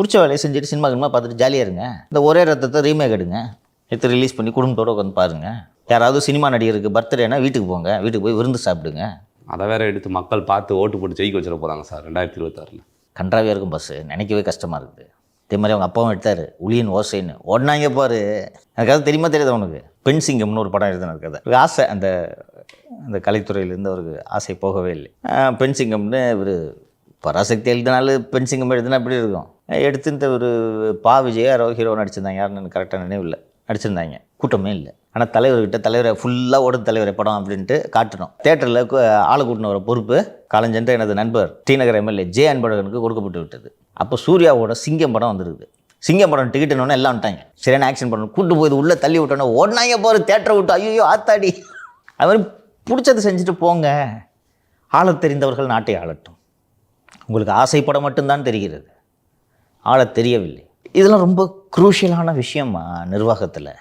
பிடிச்ச வேலையை செஞ்சுட்டு சினிமா கினிமா பார்த்துட்டு ஜாலியாக இருங்க. இந்த ஒரே ரத்தத்தை ரீமேக் எடுங்க, எடுத்து ரிலீஸ் பண்ணி குடும்பத்தோடு உட்காந்து பாருங்கள். யாராவது சினிமா நடிகருக்கு பர்த்டேனா வீட்டுக்கு போங்க, வீட்டுக்கு போய் விருந்து சாப்பிடுங்க. அதை வேற எடுத்து மக்கள் பார்த்து ஓட்டு போட்டு ஜெயிக்க வச்சிட போகிறாங்க சார் 2026. கன்றாவே இருக்கும் பஸ்ஸு, நினைக்கவே கஷ்டமாக இருக்குது. இதே மாதிரி அவங்க அப்பாவும் எடுத்தார், உளியின் ஓசைன்னு ஓடினாங்க பாரு. அதுக்காக தெரியுமா தெரியாது அவனுக்கு. பெண் சிங்கம்னு ஒரு படம் எழுதின கதை. ஒரு ஆசை, அந்த கலைத்துறையிலேருந்து அவருக்கு ஆசை போகவே இல்லை. பெண் சிங்கம்னு ஒரு பராசக்தி எழுதினாலும் பெண் சிங்கம் எழுதினா எப்படி இருக்கும். எடுத்து இந்த ஒரு விஜய் யாரோ ஹீரோ நடிச்சிருந்தாங்க, யாருன்னு எனக்கு கரெக்டாக நினைவில் நடிச்சிருந்தாங்க. கூட்டமே இல்லை. ஆனால் தலைவரை ஃபுல்லாக ஓடுது தலைவரை படம் அப்படின்ட்டு காட்டணும். தேட்டரில் ஆளை கூட்டின வர பொறுப்பு காலஞ்சென்ற எனது நண்பர் டிநகர் எம்எல்ஏ ஜே அன்பழகனுக்கு கொடுக்கப்பட்டு விட்டது. அப்போ சூர்யாவோட சிங்கம் படம் வந்துருக்குது. சிங்கம் படம் டிக்கெட்டுன்னு எல்லாம் வந்துட்டாங்க. சரியான ஆக்ஷன் பண்ணணும், கூட்டு போய் உள்ளே தள்ளி விட்டோன்னா ஓடினாங்க போகிற தேட்டரை விட்டு. ஐயோ ஆத்தாடி. அது மாதிரி பிடிச்சதை செஞ்சுட்டு போங்க. ஆளத் தெரிந்தவர்கள் நாட்டை ஆளட்டும். உங்களுக்கு ஆசைப்பட மட்டும்தான் தெரிகிறது, ஆளத் தெரியவில்லை. இதெல்லாம் ரொம்ப குரூஷியலான விஷயமா நிர்வாகத்தில்.